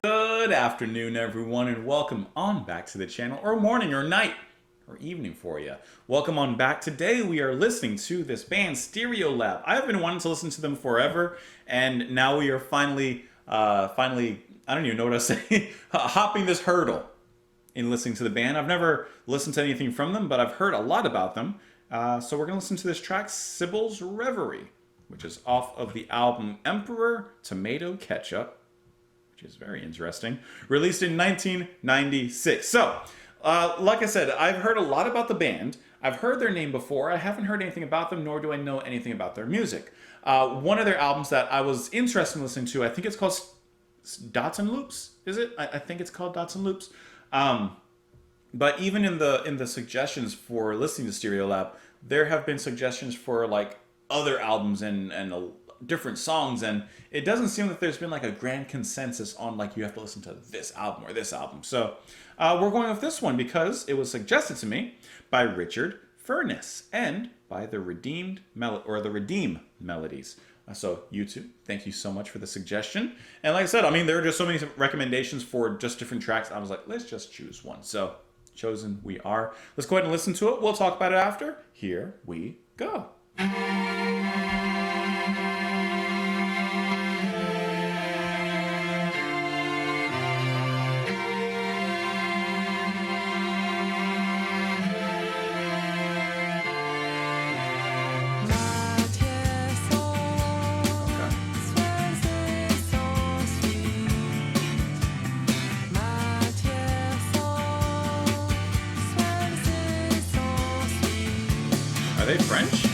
Good afternoon, everyone, and welcome on back to the channel, or morning, or night, or evening for you. Welcome on back. Today we are listening to this band, Stereolab. I have been wanting to listen to them forever, and now we are finally, I don't even know what I say, hopping this hurdle in listening to the band. I've never listened to anything from them, but I've heard a lot about them. So we're going to listen to this track, Cybele's Reverie, which is off of the album Emperor Tomato Ketchup, which is very interesting, released in 1996. So, like I said, I've heard a lot about the band. I've heard their name before. I haven't heard anything about them, nor do I know anything about their music. One of their albums that I was interested in listening to, I think it's called Dots and Loops, is it? I think it's called Dots and Loops. But even in the suggestions for listening to Stereolab, there have been suggestions for like other albums and different songs, and it doesn't seem that there's been like a grand consensus on like you have to listen to this album or this album. So we're going with this one because it was suggested to me by Richard Furness and by the Redeem Melodies. So YouTube, thank you so much for the suggestion. And like I said, I mean, there are just so many recommendations for just different tracks. I was like, let's just choose one. So chosen we are. Let's go ahead and listen to it. We'll talk about it after. Here we go. Are they French?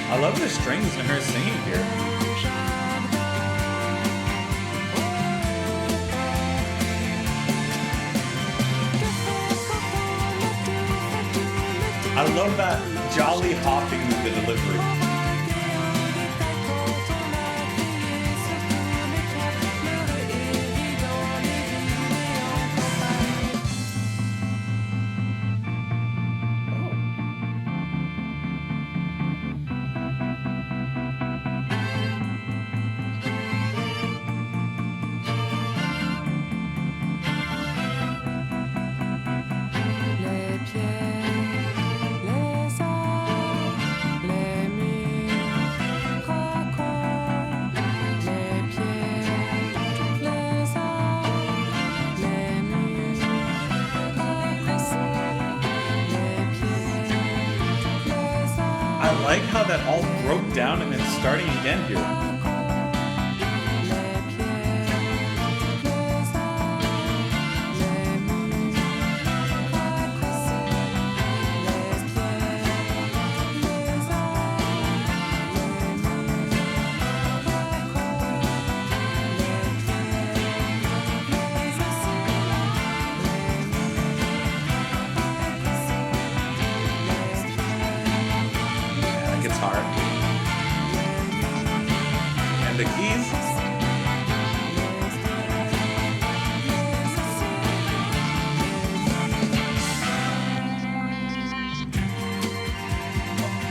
I love the strings and her singing here. I love that jolly hopping with the delivery. I like how that all broke down and then starting again here. Guitar and the keys.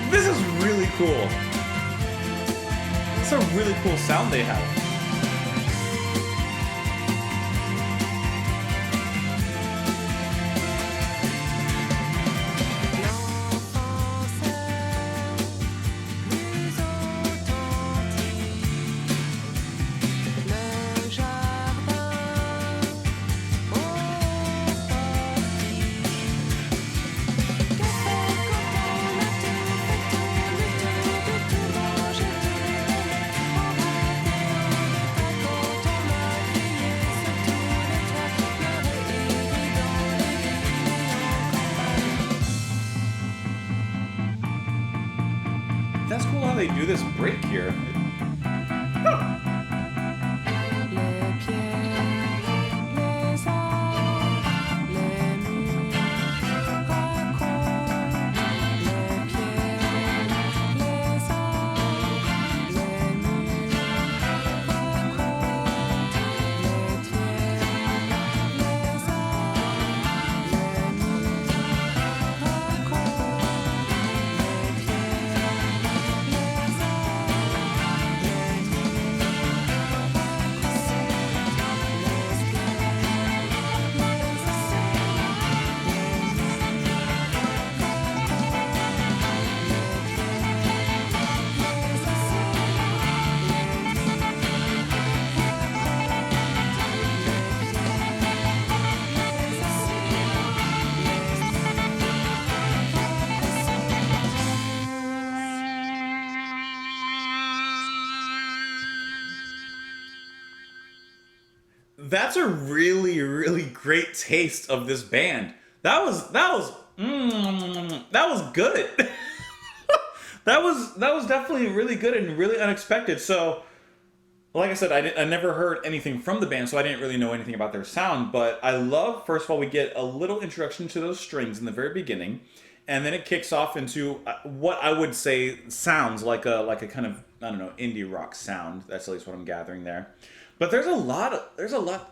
This is really cool. It's a really cool sound they have. that's cool how they do this break here. That's a really, really great taste of this band. That was good. That was definitely really good and really unexpected. So, like I said, I never heard anything from the band, so I didn't really know anything about their sound. But I love, first of all, we get a little introduction to those strings in the very beginning, and then it kicks off into what I would say sounds like a kind of, I don't know, indie rock sound. That's at least what I'm gathering there. But there's a lot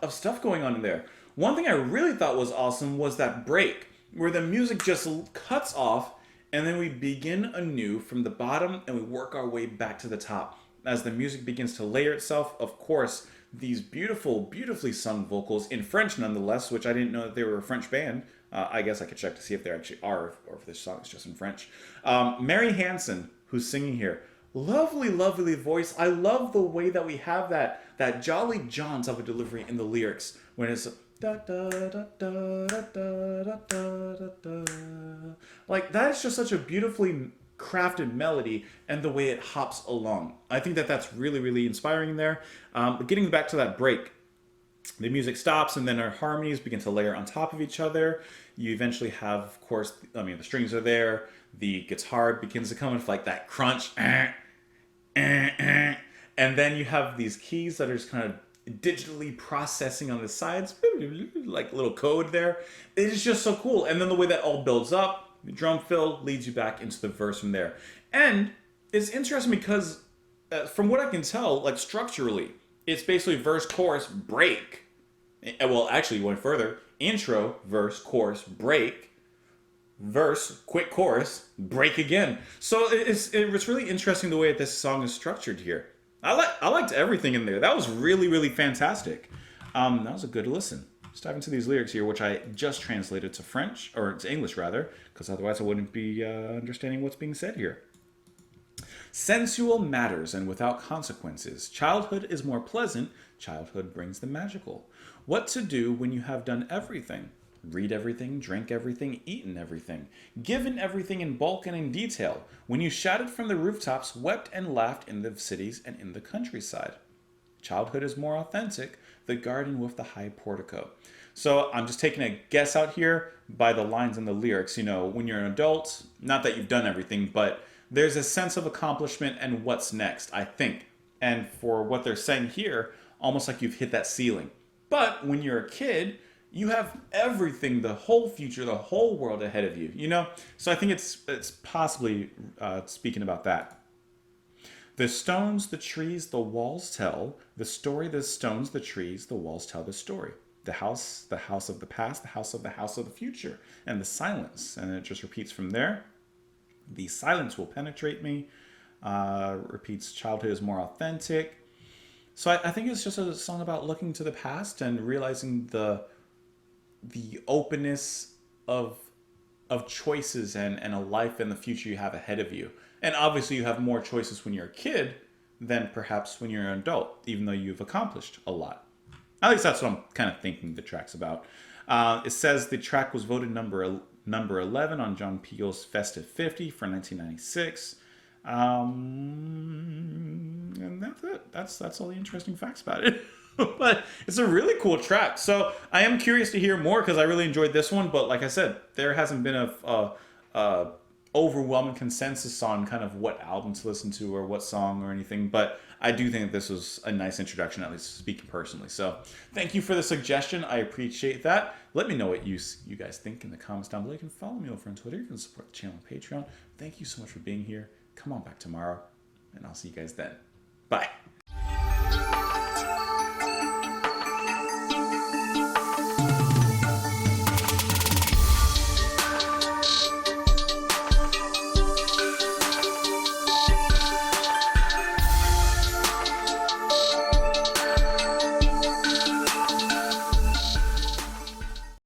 of stuff going on in there. One thing I really thought was awesome was that break where the music just cuts off and then we begin anew from the bottom and we work our way back to the top. As the music begins to layer itself, of course, these beautifully sung vocals in French nonetheless, which I didn't know that they were a French band. I guess I could check to see if they actually are, or if this song is just in French. Mary Hansen, who's singing here, lovely voice. I love the way that we have that Jolly Johns of a delivery in the lyrics when it's da da da da da da da da da. Like that is just such a beautifully crafted melody and the way it hops along. I think that that's really inspiring there. But getting back to that break, the music stops and then our harmonies begin to layer on top of each other. You eventually have, of course, the strings are there. The guitar begins to come with like that crunch. And then you have these keys that are just kind of digitally processing on the sides, like little code there. It is just so cool. And then the way that all builds up, the drum fill leads you back into the verse from there. And it's interesting because from what I can tell, like structurally, it's basically verse, chorus, break. Well, actually, going further, intro, verse, chorus, break, verse, quick chorus, break again. So it's really interesting the way that this song is structured here. I liked everything in there. That was really fantastic. That was a good listen. Let's dive into these lyrics here, which I just translated to French, or to English rather, because otherwise I wouldn't be understanding what's being said here. Sensual matters and without consequences. Childhood is more pleasant. Childhood brings the magical. What to do when you have done everything? Read everything, drink everything, eaten everything, given everything in bulk and in detail, when you shouted from the rooftops, wept and laughed in the cities and in the countryside. Childhood is more authentic, the garden with the high portico. So I'm just taking a guess out here by the lines in the lyrics. When you're an adult, not that you've done everything, but there's a sense of accomplishment and what's next, I think. And for what they're saying here, almost like you've hit that ceiling. But when you're a kid, you have everything, the whole future, the whole world ahead of you, So I think it's possibly speaking about that. The stones, the trees, the walls tell the story. The stones, the trees, the walls tell the story. The house of the past, the house of the future, and the silence. And it just repeats from there. The silence will penetrate me. Repeats, childhood is more authentic. So I think it's just a song about looking to the past and realizing the openness of choices and a life in the future you have ahead of you. And obviously you have more choices when you're a kid than perhaps when you're an adult, even though you've accomplished a lot. At least that's what I'm kind of thinking the track's about. It says the track was voted number 11 on John Peel's Festive 50 for 1996. And that's it. That's all the interesting facts about it. But it's a really cool track. So I am curious to hear more because I really enjoyed this one. But like I said, there hasn't been a overwhelming consensus on kind of what album to listen to or what song or anything, but I do think that this was a nice introduction, at least speaking personally. So thank you for the suggestion. I appreciate that. Let me know what you guys think in the comments down below. You can follow me over on Twitter. You can support the channel on Patreon. Thank you so much for being here. Come on back tomorrow, and I'll see you guys then. Bye.